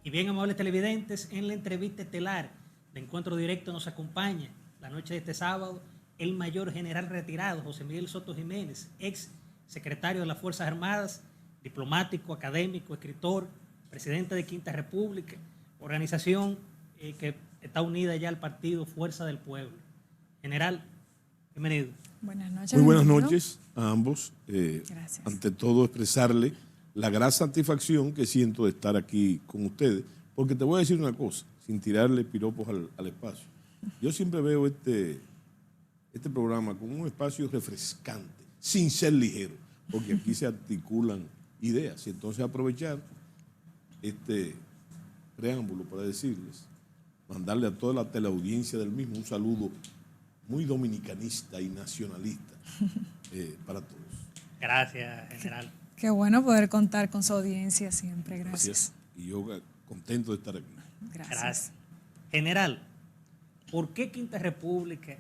Y bien, amables televidentes, en la entrevista estelar de Encuentro Directo nos acompaña la noche de este sábado el mayor general retirado, José Miguel Soto Jiménez, ex secretario de las Fuerzas Armadas, diplomático, académico, escritor, presidente de Quinta República, organización que está unida ya al partido Fuerza del Pueblo. General, bienvenido. Buenas noches. Muy buenas noches a ambos. Gracias. Ante todo, expresarle la gran satisfacción que siento de estar aquí con ustedes, porque te voy a decir una cosa, sin tirarle piropos al espacio. Yo siempre veo este programa como un espacio refrescante, sin ser ligero, porque aquí se articulan ideas. Y entonces aprovechar este preámbulo para decirles, mandarle a toda la teleaudiencia del mismo un saludo muy dominicanista y nacionalista para todos. Gracias, general. Qué bueno poder contar con su audiencia siempre. Gracias. Y yo contento de estar aquí. Gracias. General, ¿por qué Quinta República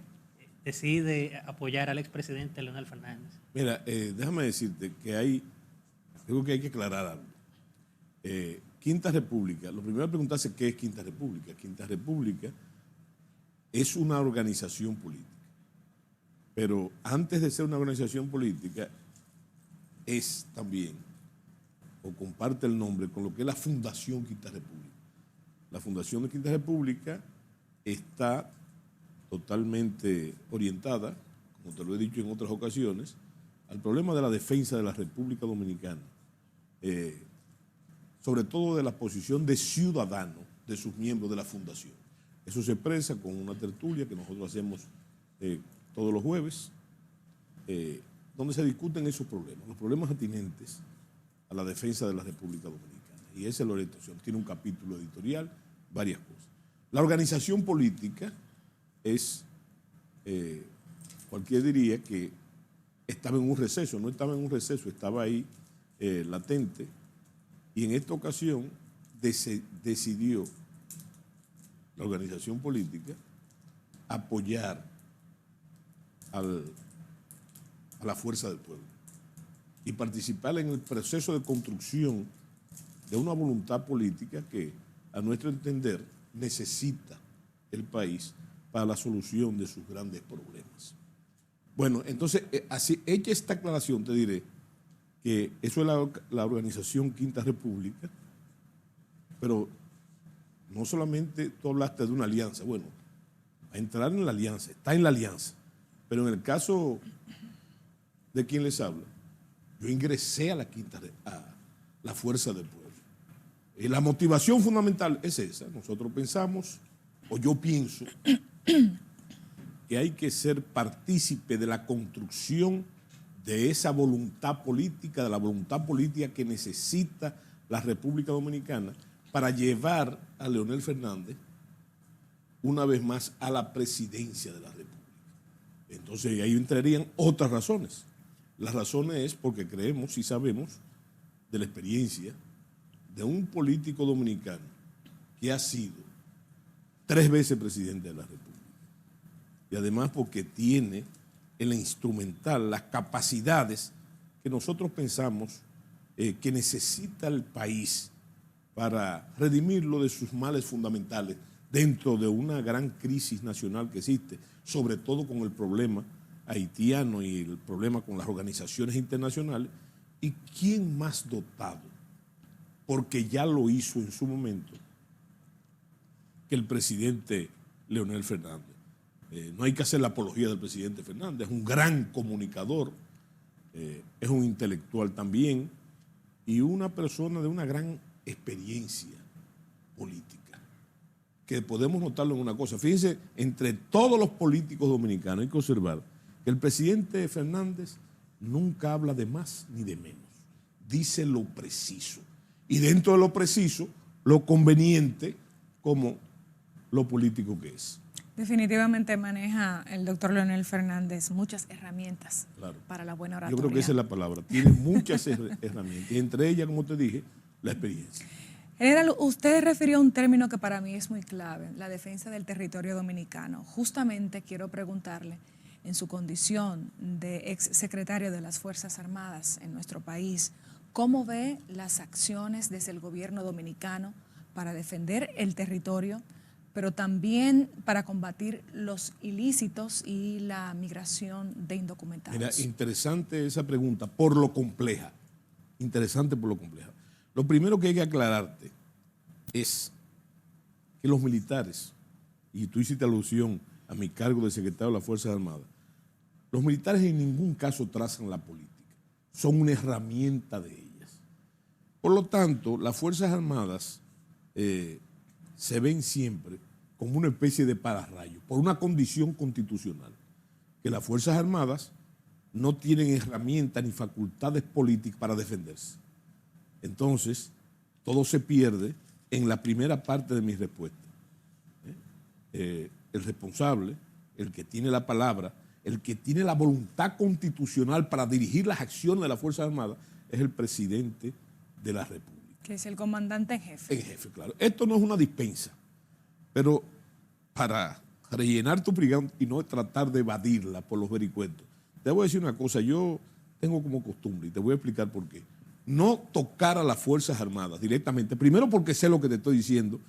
decide apoyar al expresidente Leonel Fernández? Mira, déjame decirte que creo que hay que aclarar algo. Quinta República, lo primero es preguntarse qué es Quinta República. Quinta República es una organización política, pero antes de ser una organización política es también, o comparte el nombre con lo que es la Fundación Quinta República. La Fundación de Quinta República está totalmente orientada, como te lo he dicho en otras ocasiones, al problema de la defensa de la República Dominicana, sobre todo de la posición de ciudadano de sus miembros de la Fundación. Eso se expresa con una tertulia que nosotros hacemos todos los jueves, donde se discuten esos problemas, los problemas atinentes a la defensa de la República Dominicana. Y esa es la orientación. Tiene un capítulo editorial, varias cosas. La organización política es, cualquiera diría que estaba en un receso, no estaba en un receso, estaba ahí latente. Y en esta ocasión decidió la organización política apoyar a la fuerza del pueblo y participar en el proceso de construcción de una voluntad política que, a nuestro entender, necesita el país para la solución de sus grandes problemas. Bueno, entonces, así hecha esta aclaración, te diré que eso es la organización Quinta República, pero no solamente tú hablaste de una alianza, bueno, a entrar en la alianza, está en la alianza, pero en el caso de quien les habla, yo ingresé a la Fuerza del Pueblo. Y la motivación fundamental es esa. Nosotros pensamos, o yo pienso, que hay que ser partícipe de la construcción de esa voluntad política, de la voluntad política que necesita la República Dominicana para llevar a Leonel Fernández una vez más a la presidencia de la República. Entonces ahí entrarían otras razones. Las razones es porque creemos y sabemos de la experiencia de un político dominicano que ha sido 3 veces presidente de la República. Y además porque tiene en la instrumental las capacidades que nosotros pensamos que necesita el país para redimirlo de sus males fundamentales dentro de una gran crisis nacional que existe, sobre todo con el problema haitiano y el problema con las organizaciones internacionales. ¿Y quién más dotado? Porque ya lo hizo en su momento que el presidente Leonel Fernández. No hay que hacer la apología del presidente Fernández, es un gran comunicador, es un intelectual también y una persona de una gran experiencia política, que podemos notarlo en una cosa. Fíjense, entre todos los políticos dominicanos hay que observar que el presidente Fernández nunca habla de más ni de menos, dice lo preciso. Y dentro de lo preciso, lo conveniente como lo político que es. Definitivamente maneja el doctor Leonel Fernández muchas herramientas para la buena oratoria. Yo creo que esa es la palabra. Tiene muchas herramientas. Y entre ellas, como te dije, la experiencia. General, usted refirió a un término que para mí es muy clave, la defensa del territorio dominicano. Justamente quiero preguntarle, en su condición de ex secretario de las Fuerzas Armadas en nuestro país, ¿cómo ve las acciones desde el gobierno dominicano para defender el territorio, pero también para combatir los ilícitos y la migración de indocumentados? Mira, interesante esa pregunta, por lo compleja. Interesante por lo compleja. Lo primero que hay que aclararte es que los militares, y tú hiciste alusión a mi cargo de secretario de las Fuerzas Armadas, los militares en ningún caso trazan la política, son una herramienta de ellas. Por lo tanto, las Fuerzas Armadas se ven siempre como una especie de pararrayo, por una condición constitucional, que las Fuerzas Armadas no tienen herramientas ni facultades políticas para defenderse. Entonces, todo se pierde en la primera parte de mi respuesta. El responsable, el que tiene la palabra, el que tiene la voluntad constitucional para dirigir las acciones de las Fuerzas Armadas, es el presidente de la República. Que es el comandante en jefe. En jefe, claro. Esto no es una dispensa, pero para rellenar tu pregunta y no tratar de evadirla por los vericuetos, te voy a decir una cosa, yo tengo como costumbre, y te voy a explicar por qué, no tocar a las Fuerzas Armadas directamente, primero porque sé lo que te estoy diciendo,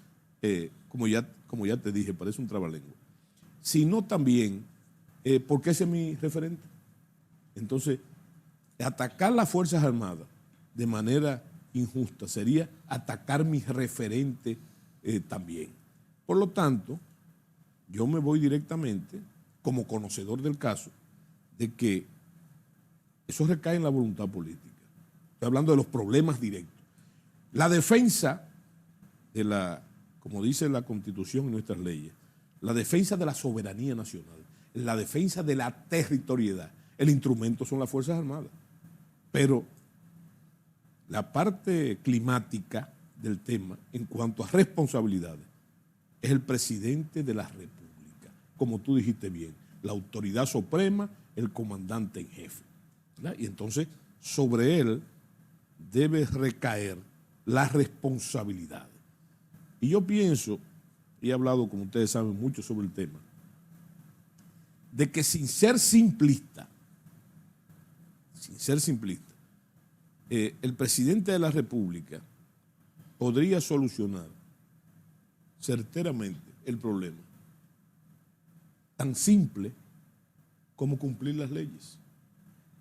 como ya te dije, parece un trabalengua, sino también porque ese es mi referente. Entonces, atacar las Fuerzas Armadas de manera injusta sería atacar mi referente también. Por lo tanto, yo me voy directamente, como conocedor del caso, de que eso recae en la voluntad política. Estoy hablando de los problemas directos. La defensa de la, como dice la Constitución y nuestras leyes, la defensa de la soberanía nacional, la defensa de la territorialidad, el instrumento son las Fuerzas Armadas. Pero la parte climática del tema, en cuanto a responsabilidades, es el presidente de la República, como tú dijiste bien, la autoridad suprema, el comandante en jefe, ¿verdad? Y entonces sobre él debe recaer las responsabilidades. Y yo pienso, y he hablado, como ustedes saben, mucho sobre el tema, de que sin ser simplista, el presidente de la República podría solucionar certeramente el problema, tan simple como cumplir las leyes.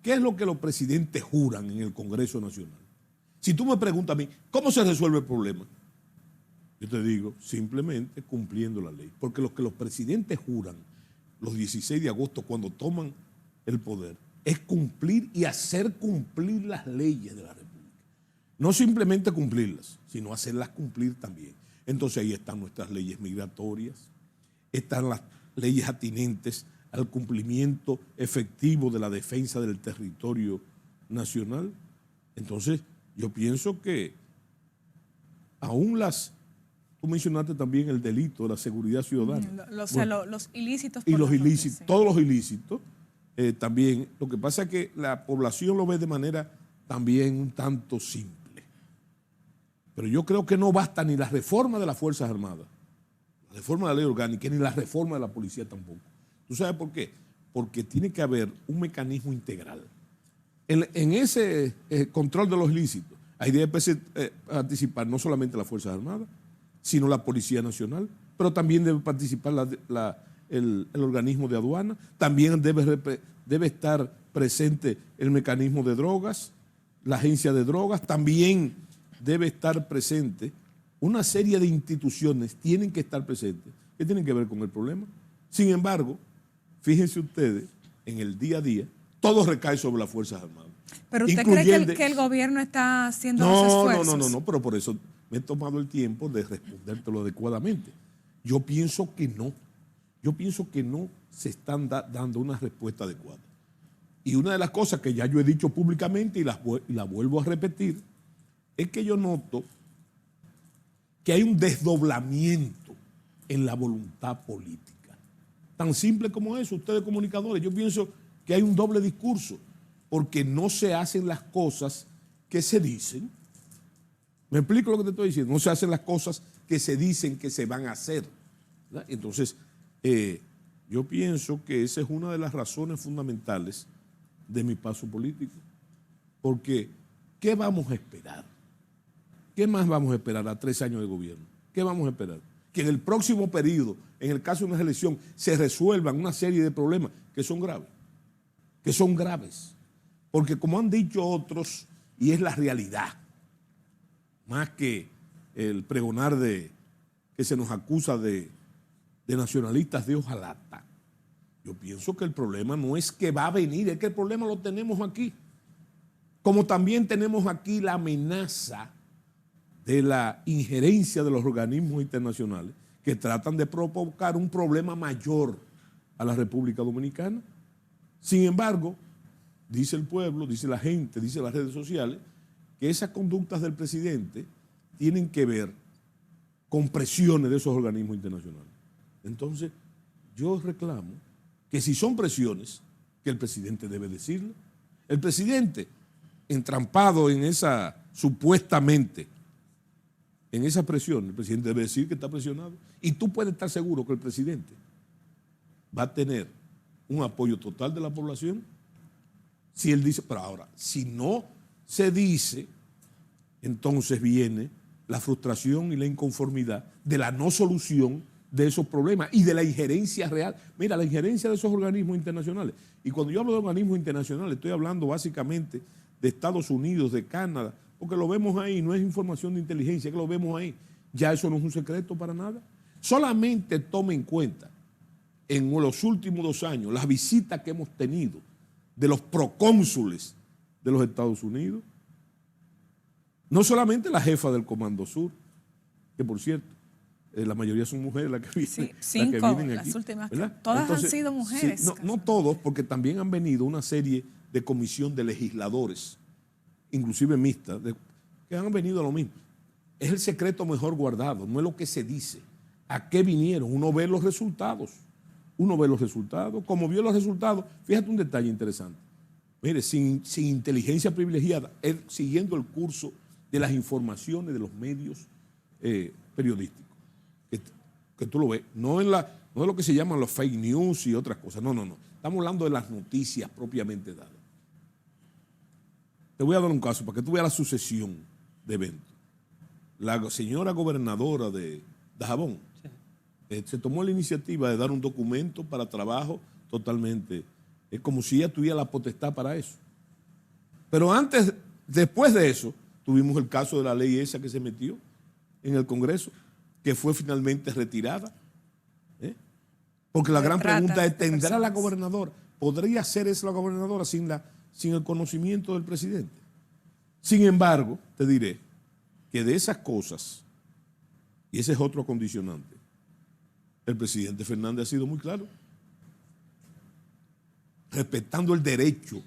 ¿Qué es lo que los presidentes juran en el Congreso Nacional? Si tú me preguntas a mí, ¿cómo se resuelve el problema? Yo te digo, simplemente cumpliendo la ley. Porque lo que los presidentes juran los 16 de agosto cuando toman el poder es cumplir y hacer cumplir las leyes de la República. No simplemente cumplirlas, sino hacerlas cumplir también. Entonces ahí están nuestras leyes migratorias, están las leyes atinentes al cumplimiento efectivo de la defensa del territorio nacional. Entonces yo pienso que aún tú mencionaste también el delito de la seguridad ciudadana. Los ilícitos. Y los ilícitos, sí. todos los ilícitos también. Lo que pasa es que la población lo ve de manera también un tanto simple. Pero yo creo que no basta ni la reforma de las Fuerzas Armadas, la reforma de la ley orgánica, ni la reforma de la policía tampoco. ¿Tú sabes por qué? Porque tiene que haber un mecanismo integral. En ese control de los ilícitos, ahí debe participar no solamente las Fuerzas Armadas, sino la Policía Nacional, pero también debe participar el organismo de aduana, también debe estar presente el mecanismo de drogas, la agencia de drogas, también debe estar presente. Una serie de instituciones tienen que estar presentes, que tienen que ver con el problema. Sin embargo, fíjense ustedes, en el día a día, todo recae sobre las Fuerzas Armadas. ¿Pero usted cree que el gobierno está haciendo los esfuerzos? No, pero por eso me he tomado el tiempo de respondértelo adecuadamente. Yo pienso que no. Yo pienso que no se están dando una respuesta adecuada. Y una de las cosas que ya yo he dicho públicamente y la vuelvo a repetir, es que yo noto que hay un desdoblamiento en la voluntad política. Tan simple como eso, ustedes comunicadores, yo pienso que hay un doble discurso, porque no se hacen las cosas que se dicen. ¿Me explico lo que te estoy diciendo? No se hacen las cosas que se dicen que se van a hacer, ¿verdad? Entonces, yo pienso que esa es una de las razones fundamentales de mi paso político. Porque, ¿qué vamos a esperar? ¿Qué más vamos a esperar a 3 años de gobierno? ¿Qué vamos a esperar? Que en el próximo periodo, en el caso de una elección, se resuelvan una serie de problemas que son graves. Que son graves. Porque como han dicho otros, y es la realidad, más que el pregonar que se nos acusa de nacionalistas de hojalata, yo pienso que el problema no es que va a venir, es que el problema lo tenemos aquí. Como también tenemos aquí la amenaza de la injerencia de los organismos internacionales que tratan de provocar un problema mayor a la República Dominicana. Sin embargo, dice el pueblo, dice la gente, dice las redes sociales, que esas conductas del presidente tienen que ver con presiones de esos organismos internacionales. Entonces, yo reclamo que si son presiones, que el presidente debe decirlo. El presidente, entrampado en esa, supuestamente, en esa presión, el presidente debe decir que está presionado. Y tú puedes estar seguro que el presidente va a tener un apoyo total de la población si él dice, pero ahora, si no se dice, entonces viene la frustración y la inconformidad de la no solución de esos problemas y de la injerencia real. Mira, la injerencia de esos organismos internacionales. Y cuando yo hablo de organismos internacionales, estoy hablando básicamente de Estados Unidos, de Canadá, porque lo vemos ahí, no es información de inteligencia, que lo vemos ahí. Ya eso no es un secreto para nada. Solamente tome en cuenta en los últimos 2 años las visitas que hemos tenido de los procónsules de los Estados Unidos. No solamente la jefa del Comando Sur, que por cierto, la mayoría son mujeres las que vienen, Sí, las que 5, vienen aquí, las últimas. ¿verdad? Todas Entonces, han sido mujeres. Sí, no todos, porque también han venido una serie de comisión de legisladores, inclusive mixtas, que han venido a lo mismo. Es el secreto mejor guardado, no es lo que se dice. ¿A qué vinieron? Uno ve los resultados. Uno ve los resultados. Como vio los resultados, fíjate un detalle interesante. Mire, sin inteligencia privilegiada, siguiendo el curso de las informaciones de los medios periodísticos, que tú lo ves, no es lo que se llaman los fake news y otras cosas, no. Estamos hablando de las noticias propiamente dadas. Te voy a dar un caso para que tú veas la sucesión de eventos. La señora gobernadora de Dajabón se tomó la iniciativa de dar un documento para trabajo totalmente, es como si ella tuviera la potestad para eso. Pero después de eso, tuvimos el caso de la ley esa que se metió en el Congreso, que fue finalmente retirada. Porque la gran pregunta es, ¿tendrá la gobernadora? ¿Podría ser esa la gobernadora sin el conocimiento del presidente? Sin embargo, te diré que de esas cosas, y ese es otro condicionante, el presidente Fernández ha sido muy claro, respetando el derecho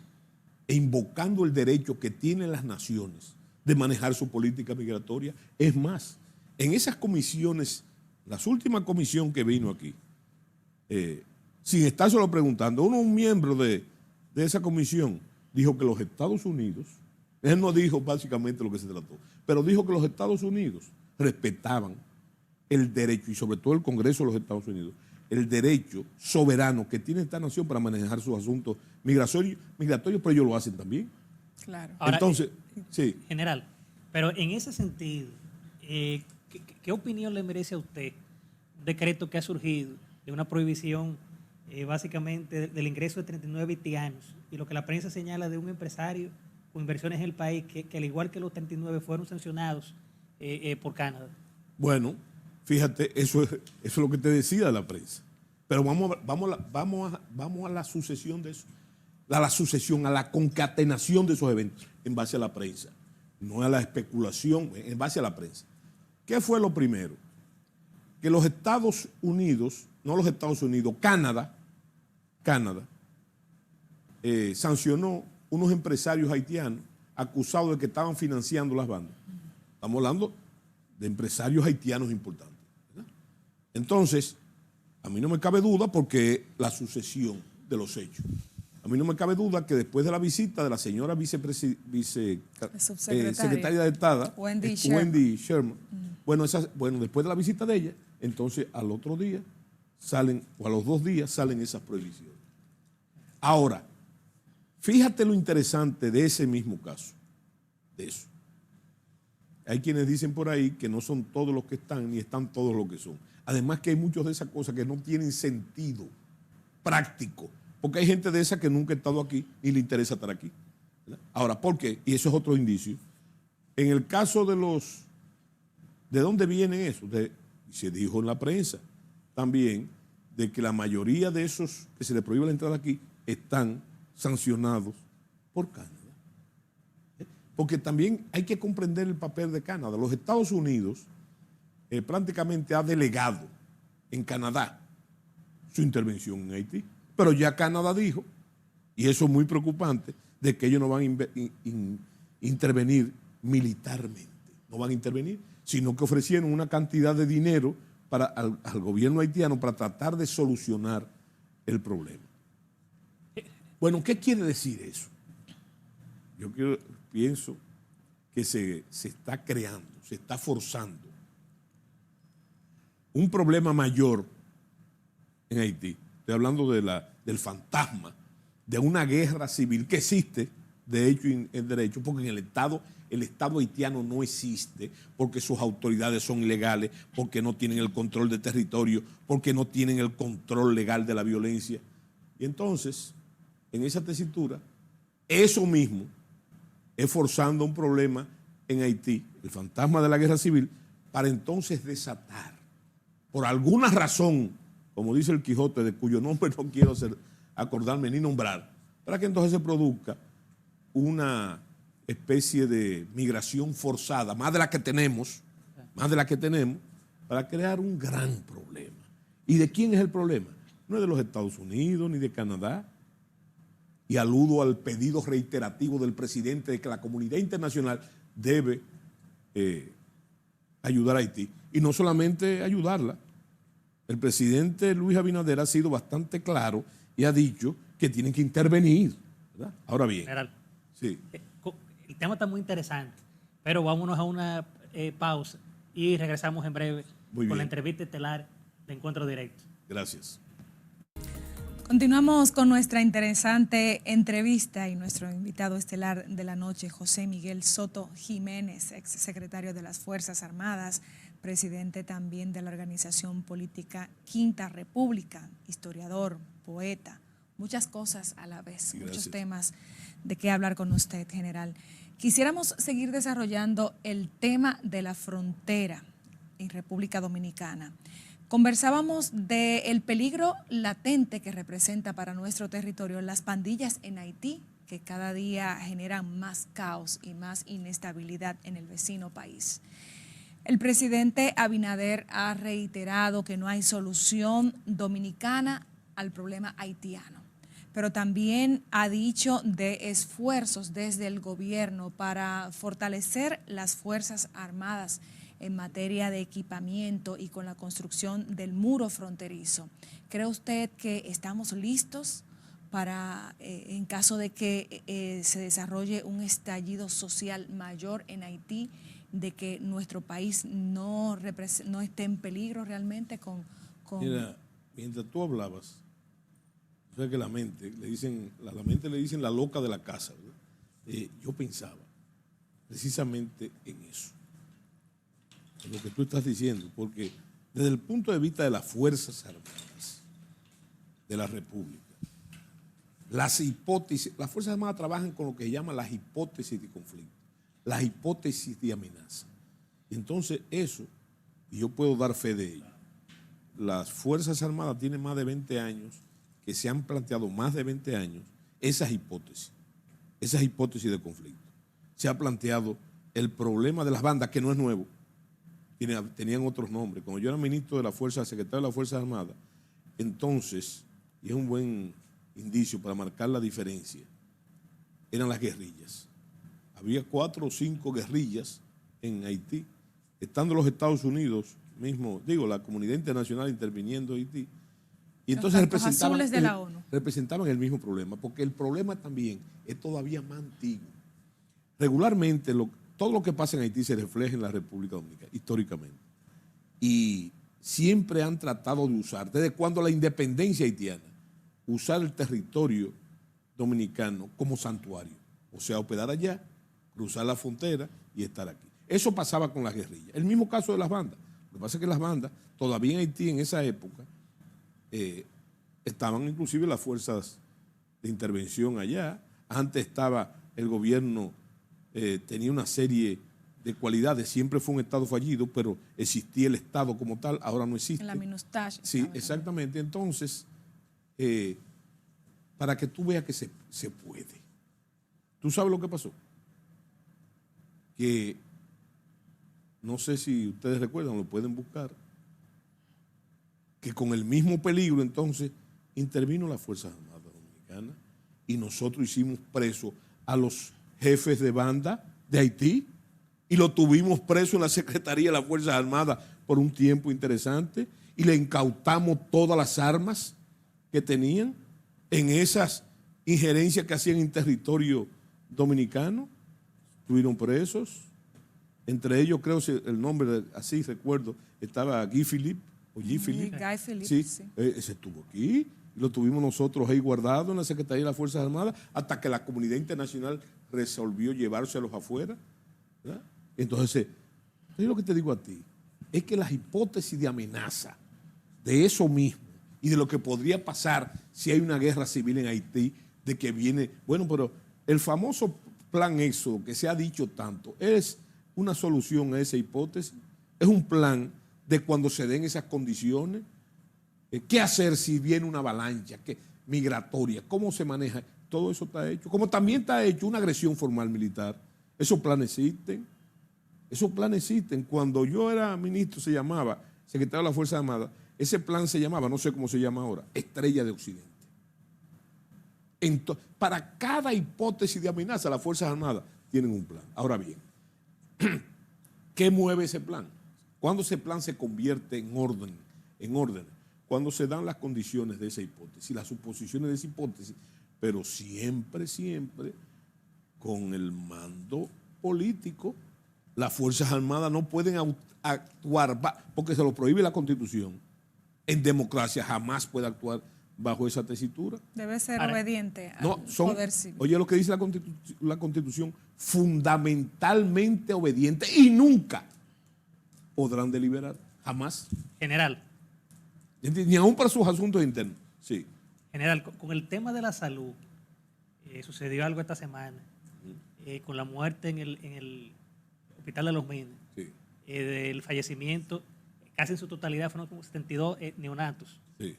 e invocando el derecho que tienen las naciones de manejar su política migratoria. Es más, en esas comisiones, la última comisión que vino aquí, sin estar solo preguntando, un miembro de esa comisión dijo que los Estados Unidos, él no dijo básicamente lo que se trató, pero dijo que los Estados Unidos respetaban el derecho, y sobre todo el Congreso de los Estados Unidos, el derecho soberano que tiene esta nación para manejar sus asuntos migratorios, pero ellos lo hacen también. Claro. Ahora, entonces, sí. General, pero en ese sentido, ¿qué opinión le merece a usted un decreto que ha surgido de una prohibición básicamente del ingreso de 39 haitianos y lo que la prensa señala de un empresario con inversiones en el país que al igual que los 39 fueron sancionados por Canadá? Bueno, fíjate, eso es lo que te decía la prensa. Pero vamos a la sucesión de eso. A la sucesión, a la concatenación de esos eventos en base a la prensa. No a la especulación, en base a la prensa. ¿Qué fue lo primero? Que los Estados Unidos, no los Estados Unidos, Canadá, sancionó unos empresarios haitianos acusados de que estaban financiando las bandas. Estamos hablando de empresarios haitianos importantes, ¿verdad? Entonces, a mí no me cabe duda porque la sucesión de los hechos. A mí no me cabe duda que después de la visita de la señora secretaria de Estado, Wendy Sherman, bueno, después de la visita de ella, entonces al otro día salen, o a los 2 días salen esas prohibiciones. Ahora, fíjate lo interesante de ese mismo caso, de eso. hay quienes dicen por ahí que no son todos los que están, ni están todos los que son. Además que hay muchas de esas cosas que no tienen sentido práctico, porque hay gente de esa que nunca ha estado aquí y le interesa estar aquí, ¿verdad? Ahora, ¿por qué? Y eso es otro indicio. En el caso ¿de dónde viene eso? Se dijo en la prensa también de que la mayoría de esos que se les prohíbe la entrada aquí están sancionados por Canadá. Porque también hay que comprender el papel de Canadá. Los Estados Unidos prácticamente ha delegado en Canadá su intervención en Haití. Pero ya Canadá dijo, y eso es muy preocupante, de que ellos no van a intervenir militarmente. No van a intervenir, sino que ofrecieron una cantidad de dinero al gobierno haitiano para tratar de solucionar el problema. Bueno, ¿qué quiere decir eso? Yo pienso que se está creando, se está forzando un problema mayor en Haití. Estoy hablando del fantasma de una guerra civil que existe, de hecho y en derecho, porque en el Estado haitiano no existe, porque sus autoridades son ilegales, porque no tienen el control de territorio, porque no tienen el control legal de la violencia. Y entonces, en esa tesitura, eso mismo es forzando un problema en Haití, el fantasma de la guerra civil, para entonces desatar, por alguna razón, como dice el Quijote, de cuyo nombre no quiero acordarme ni nombrar, para que entonces se produzca una especie de migración forzada, más de la que tenemos, para crear un gran problema. ¿Y de quién es el problema? No es de los Estados Unidos ni de Canadá. Y aludo al pedido reiterativo del presidente de que la comunidad internacional debe ayudar a Haití. Y no solamente ayudarla. El presidente Luis Abinader ha sido bastante claro y ha dicho que tienen que intervenir, ¿verdad? Ahora bien, General, sí. el tema está muy interesante, pero vámonos a una pausa y regresamos en breve con la entrevista estelar de Encuentro Directo. Gracias. Continuamos con nuestra interesante entrevista y nuestro invitado estelar de la noche, José Miguel Soto Jiménez, ex secretario de las Fuerzas Armadas, presidente también de la organización política Quinta República, historiador, poeta, muchas cosas a la vez, muchos temas de qué hablar con usted, general. Quisiéramos seguir desarrollando el tema de la frontera en República Dominicana. Conversábamos del peligro latente que representa para nuestro territorio las pandillas en Haití, que cada día generan más caos y más inestabilidad en el vecino país. El presidente Abinader ha reiterado que no hay solución dominicana al problema haitiano, pero también ha dicho de esfuerzos desde el gobierno para fortalecer las Fuerzas Armadas en materia de equipamiento y con la construcción del muro fronterizo. ¿Cree usted que estamos listos para, en caso de que se desarrolle un estallido social mayor en Haití, de que nuestro país no esté en peligro realmente con... Mira, mientras tú hablabas, o sea que la mente le dicen la loca de la casa, ¿verdad? Yo pensaba precisamente en eso, en lo que tú estás diciendo, porque desde el punto de vista de las Fuerzas Armadas de la República, las Fuerzas Armadas trabajan con lo que se llama las hipótesis de conflicto, las hipótesis de amenaza. Y entonces eso, y yo puedo dar fe de ello, las Fuerzas Armadas tienen más de 20 años, que se han planteado más de 20 años esas hipótesis de conflicto. Se ha planteado el problema de las bandas, que no es nuevo, tenían otros nombres. Cuando yo era ministro de la Fuerza, secretario de las Fuerzas Armadas, entonces, y es un buen indicio para marcar la diferencia, eran las guerrillas. Había 4 o 5 guerrillas en Haití, estando los Estados Unidos mismo, la comunidad internacional interviniendo en Haití, y entonces representaban el mismo problema, porque el problema también es todavía más antiguo. Regularmente, todo lo que pasa en Haití se refleja en la República Dominicana, históricamente. Y siempre han tratado de usar, desde cuando la independencia haitiana, usar el territorio dominicano como santuario. O sea, operar allá, cruzar la frontera y estar aquí. Eso pasaba con las guerrillas. El mismo caso de las bandas. Lo que pasa es que las bandas, todavía en Haití en esa época, estaban inclusive las fuerzas de intervención allá. Antes estaba el gobierno, tenía una serie de cualidades. Siempre fue un Estado fallido, pero existía el Estado como tal, ahora no existe. En la Minustash. Sí, exactamente. Entonces, para que tú veas que se puede. ¿Tú sabes lo que pasó? Que, no sé si ustedes recuerdan, lo pueden buscar, que con el mismo peligro entonces intervino la Fuerza Armada Dominicana y nosotros hicimos preso a los jefes de banda de Haití y lo tuvimos preso en la Secretaría de las Fuerzas Armadas por un tiempo interesante y le incautamos todas las armas que tenían en esas injerencias que hacían en territorio dominicano. Estuvieron presos, entre ellos creo el nombre, así recuerdo, estaba Guy Philippe, o Guy Philippe. Guy Philippe, sí. sí. Ese estuvo aquí, lo tuvimos nosotros ahí guardado en la Secretaría de las Fuerzas Armadas hasta que la comunidad internacional resolvió llevárselos afuera, ¿verdad? Entonces, yo lo que te digo a ti es que las hipótesis de amenaza de eso mismo y de lo que podría pasar si hay una guerra civil en Haití, de que viene, bueno, pero el famoso plan Éxodo que se ha dicho tanto, ¿es una solución a esa hipótesis? ¿Es un plan de cuando se den esas condiciones? ¿Qué hacer si viene una avalancha migratoria? ¿Cómo se maneja? Todo eso está hecho. Como también está hecho una agresión formal militar. Esos planes existen. Esos planes existen. Cuando yo era ministro se llamaba, secretario de la Fuerza Armada, ese plan se llamaba, no sé cómo se llama ahora, Estrella de Occidente. Para cada hipótesis de amenaza, las Fuerzas Armadas tienen un plan. Ahora bien, ¿qué mueve ese plan? Cuando ese plan se convierte en orden, cuando se dan las condiciones de esa hipótesis, las suposiciones de esa hipótesis, pero siempre con el mando político. Las Fuerzas Armadas no pueden actuar, porque se lo prohíbe la Constitución. En democracia jamás puede actuar bajo esa tesitura. Debe ser obediente al poder civil. Oye lo que dice la Constitución, fundamentalmente obediente y nunca podrán deliberar, jamás. General. Ni aún para sus asuntos internos. Sí. General, con el tema de la salud, sucedió algo esta semana, con la muerte en el Hospital de los Minas, Sí. Del fallecimiento, casi en su totalidad fueron como 72 neonatos. Sí.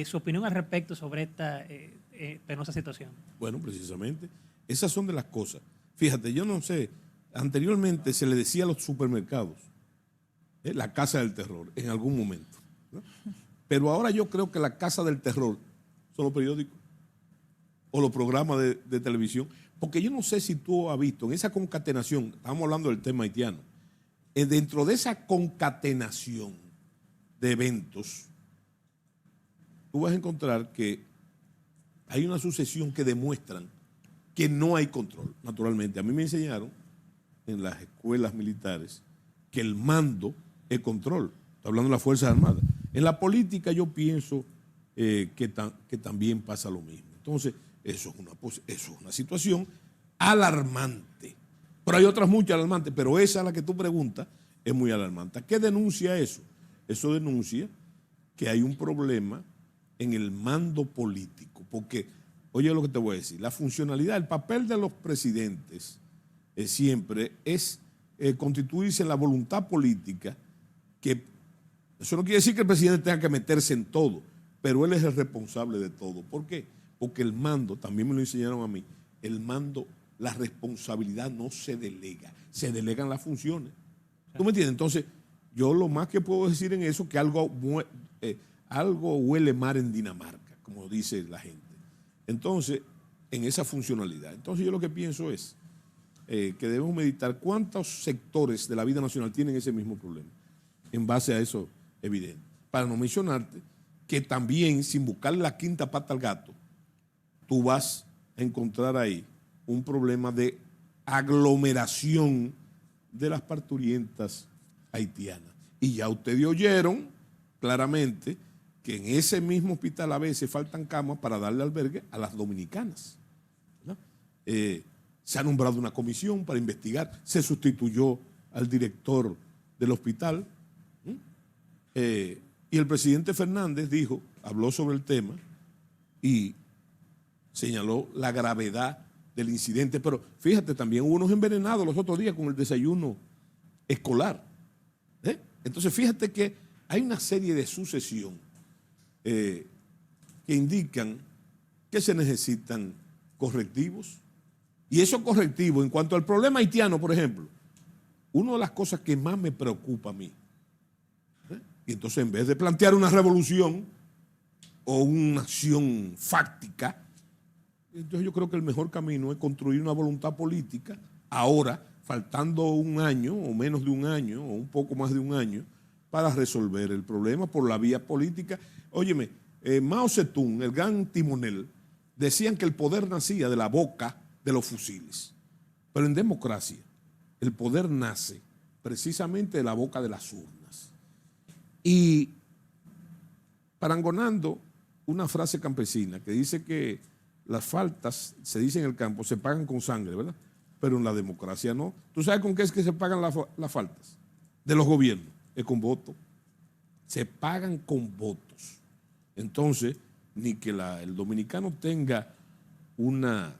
Su opinión al respecto sobre esta penosa situación. Bueno, precisamente, esas son de las cosas. Fíjate, yo no sé, anteriormente se le decía a los supermercados, la casa del terror, en algún momento, ¿no? Pero ahora yo creo que la casa del terror son los periódicos o los programas de televisión, porque yo no sé si tú has visto en esa concatenación, estamos hablando del tema haitiano, dentro de esa concatenación de eventos, tú vas a encontrar que hay una sucesión que demuestran que no hay control. Naturalmente, a mí me enseñaron en las escuelas militares que el mando es control. Estoy hablando de las Fuerzas Armadas. En la política yo pienso que también pasa lo mismo. Entonces, eso es una situación alarmante. Pero hay otras muchas alarmantes, pero esa, la que tú preguntas, es muy alarmante. ¿Qué denuncia eso? Eso denuncia que hay un problema en el mando político, porque, oye lo que te voy a decir, la funcionalidad, el papel de los presidentes siempre es constituirse en la voluntad política, que eso no quiere decir que el presidente tenga que meterse en todo, pero él es el responsable de todo. ¿Por qué? Porque el mando, también me lo enseñaron a mí, el mando, la responsabilidad no se delega, se delegan las funciones. ¿Tú me entiendes? Entonces, yo lo más que puedo decir en eso, que algo huele mal en Dinamarca, como dice la gente. Entonces, en esa funcionalidad. Entonces, yo lo que pienso es que debemos meditar cuántos sectores de la vida nacional tienen ese mismo problema, en base a eso evidente. Para no mencionarte que también, sin buscarle la quinta pata al gato, tú vas a encontrar ahí un problema de aglomeración de las parturientas haitianas. Y ya ustedes oyeron claramente que en ese mismo hospital a veces faltan camas para darle albergue a las dominicanas, ¿no? Se ha nombrado una comisión para investigar, se sustituyó al director del hospital. Y el presidente Fernández habló sobre el tema y señaló la gravedad del incidente. Pero fíjate, también hubo unos envenenados los otros días con el desayuno escolar. Entonces fíjate que hay una serie de sucesión que indican que se necesitan correctivos. Y esos correctivos, en cuanto al problema haitiano, por ejemplo, una de las cosas que más me preocupa a mí, y entonces en vez de plantear una revolución o una acción fáctica, entonces yo creo que el mejor camino es construir una voluntad política ahora, faltando un año o menos de un año o un poco más de un año, para resolver el problema por la vía política. Óyeme, Mao Zedong, el gran timonel, decían que el poder nacía de la boca de los fusiles. Pero en democracia, el poder nace precisamente de la boca de las urnas. Y parangonando una frase campesina que dice que las faltas, se dice en el campo, se pagan con sangre, ¿verdad? Pero en la democracia no. ¿Tú sabes con qué es que se pagan las faltas? De los gobiernos. Es con votos. Se pagan con votos. Entonces, ni que el dominicano tenga una...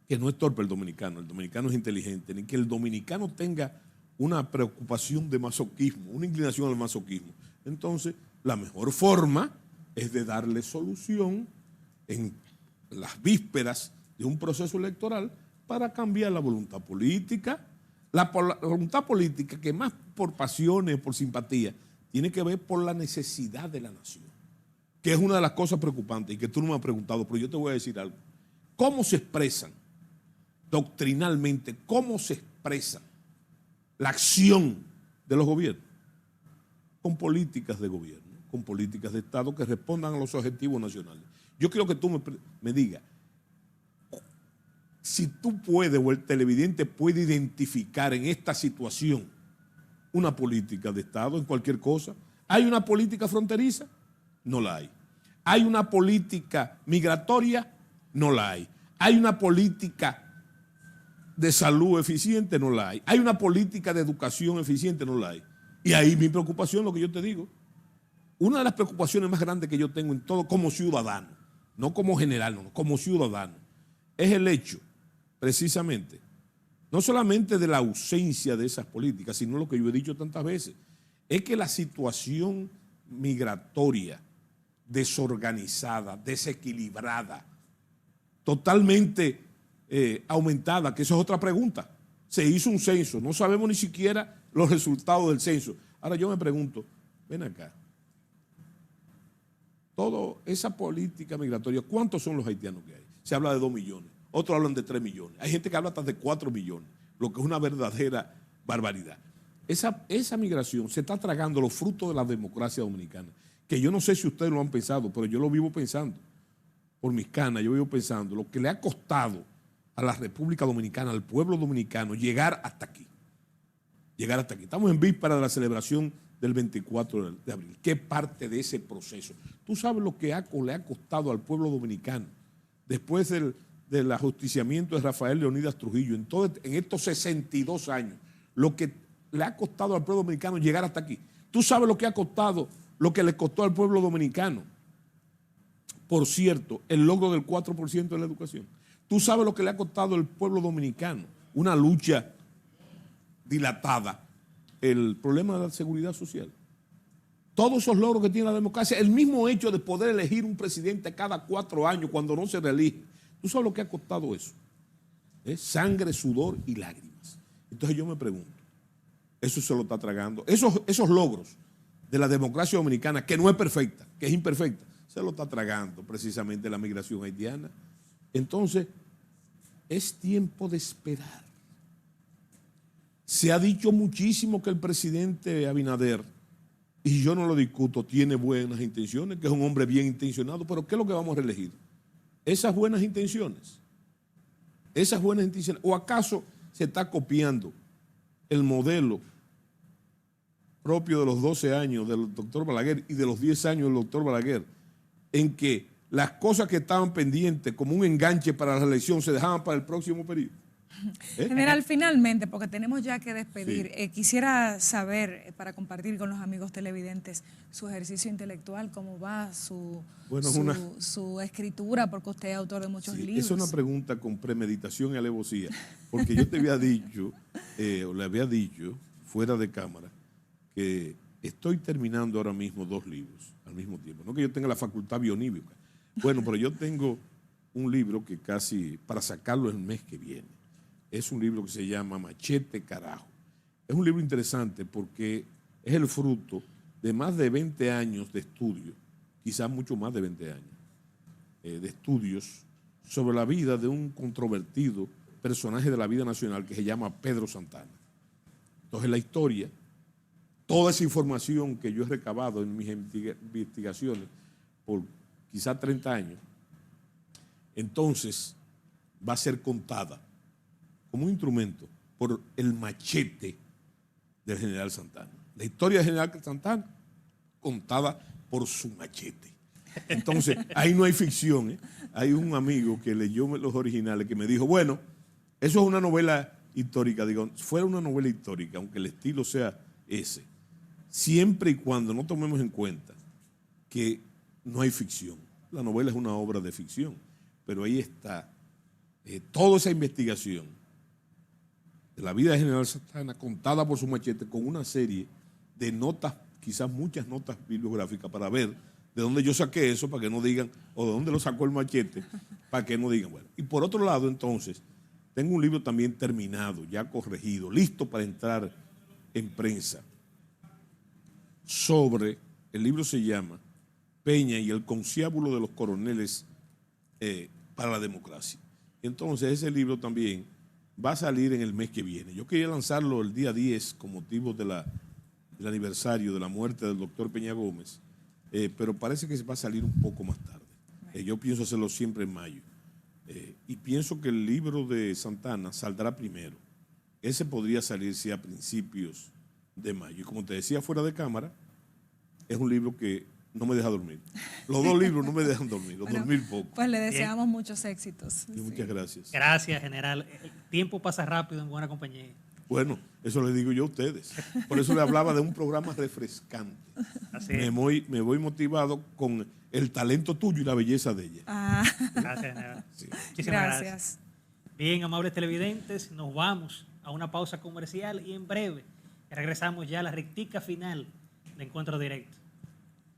que no es torpe el dominicano es inteligente, ni que el dominicano tenga una preocupación de masoquismo, una inclinación al masoquismo. Entonces, la mejor forma es de darle solución en las vísperas de un proceso electoral para cambiar la voluntad política. La voluntad política que más por pasiones, por simpatía, tiene que ver por la necesidad de la nación, que es una de las cosas preocupantes y que tú no me has preguntado, pero yo te voy a decir algo. ¿Cómo se expresan doctrinalmente, cómo se expresa la acción de los gobiernos? Con políticas de gobierno, con políticas de Estado que respondan a los objetivos nacionales. Yo quiero que tú me digas, si tú puedes o el televidente puede identificar en esta situación una política de Estado en cualquier cosa. ¿Hay una política fronteriza? No la hay. ¿Hay una política migratoria? No la hay. ¿Hay una política de salud eficiente? No la hay. ¿Hay una política de educación eficiente? No la hay. Y ahí mi preocupación, lo que yo te digo, una de las preocupaciones más grandes que yo tengo en todo como ciudadano, no como general, no, como ciudadano, es el hecho, precisamente, no solamente de la ausencia de esas políticas, sino lo que yo he dicho tantas veces, es que la situación migratoria desorganizada, desequilibrada, totalmente aumentada, que eso es otra pregunta. Se hizo un censo, no sabemos ni siquiera los resultados del censo. Ahora yo me pregunto, ven acá, toda esa política migratoria, ¿cuántos son los haitianos que hay? Se habla de 2 millones, otros hablan de 3 millones, hay gente que habla hasta de 4 millones, lo que es una verdadera barbaridad. Esa migración se está tragando los frutos de la democracia dominicana, que yo no sé si ustedes lo han pensado, pero yo lo vivo pensando, por mis canas, yo vivo pensando lo que le ha costado a la República Dominicana, al pueblo dominicano, llegar hasta aquí. Llegar hasta aquí. Estamos en víspera de la celebración del 24 de abril. ¿Qué parte de ese proceso? Tú sabes lo que le ha costado al pueblo dominicano después del ajusticiamiento de Rafael Leonidas Trujillo, en estos 62 años, lo que le ha costado al pueblo dominicano llegar hasta aquí. Tú sabes lo que ha costado, lo que le costó al pueblo dominicano. Por cierto, el logro del 4% de la educación. Tú sabes lo que le ha costado al pueblo dominicano, una lucha dilatada, el problema de la seguridad social. Todos esos logros que tiene la democracia, el mismo hecho de poder elegir un presidente cada 4 años cuando no se reelige. ¿Tú sabes lo que ha costado eso? Es sangre, sudor y lágrimas. Entonces yo me pregunto, eso se lo está tragando. Esos logros de la democracia dominicana, que no es perfecta, que es imperfecta, se lo está tragando precisamente la migración haitiana. Entonces, es tiempo de esperar. Se ha dicho muchísimo que el presidente Abinader, y yo no lo discuto, tiene buenas intenciones, que es un hombre bien intencionado, pero ¿qué es lo que vamos a reelegir? Esas buenas intenciones. Esas buenas intenciones. ¿O acaso se está copiando el modelo propio de los 12 años del doctor Balaguer y de los 10 años del doctor Balaguer, en que las cosas que estaban pendientes como un enganche para la reelección se dejaban para el próximo periodo? General, finalmente, porque tenemos ya que despedir, Sí. Quisiera saber, para compartir con los amigos televidentes, su ejercicio intelectual, cómo va, Bueno, su escritura, porque usted es autor de muchos Sí, libros. es una pregunta con premeditación y alevosía, porque yo te había dicho, o le había dicho, fuera de cámara, que estoy terminando ahora mismo 2 libros al mismo tiempo. No que yo tenga la facultad bionímica. Bueno, pero yo tengo un libro que casi, para sacarlo el mes que viene, es un libro que se llama Machete Carajo. Es un libro interesante porque es el fruto de más de 20 años de estudio, quizás mucho más de 20 años, de estudios sobre la vida de un controvertido personaje de la vida nacional que se llama Pedro Santana. Entonces la historia, toda esa información que yo he recabado en mis investigaciones por quizás 30 años, entonces va a ser contada como un instrumento por el machete del general Santana. La historia del general Santana contada por su machete. Entonces, ahí no hay ficción, ¿eh? Hay un amigo que leyó los originales que me dijo, bueno, eso es una novela histórica. Digo, fuera una novela histórica, aunque el estilo sea ese, siempre y cuando no tomemos en cuenta que no hay ficción. La novela es una obra de ficción, pero ahí está toda esa investigación de la vida de General Santana contada por su machete con una serie de notas, quizás muchas notas bibliográficas para ver de dónde yo saqué eso, para que no digan, o de dónde lo sacó el machete, para que no digan, bueno. Y por otro lado, entonces, tengo un libro también terminado, ya corregido, listo para entrar en prensa, sobre, el libro se llama Peña y el conciliábulo de los coroneles para la democracia. Entonces, ese libro también va a salir en el mes que viene. Yo quería lanzarlo el día 10 con motivo del aniversario de la muerte del doctor Peña Gómez, pero parece que va a salir un poco más tarde. Yo pienso hacerlo siempre en mayo. Y pienso que el libro de Santana saldrá primero. Ese podría salirse a principios de mayo. Y como te decía fuera de cámara, es un libro que no me deja dormir. Los 2 libros no me dejan dormir, Bueno, dormir poco. Pues le deseamos muchos éxitos. Y muchas gracias. Gracias, general. El tiempo pasa rápido en buena compañía. Bueno, eso le digo yo a ustedes. Por eso le hablaba de un programa refrescante. Así Me es. voy motivado con el talento tuyo y la belleza de ella. Gracias, general. Sí. Muchísimas gracias. Bien, amables televidentes, nos vamos a una pausa comercial y en breve regresamos ya a la rectica final de Encuentro Directo.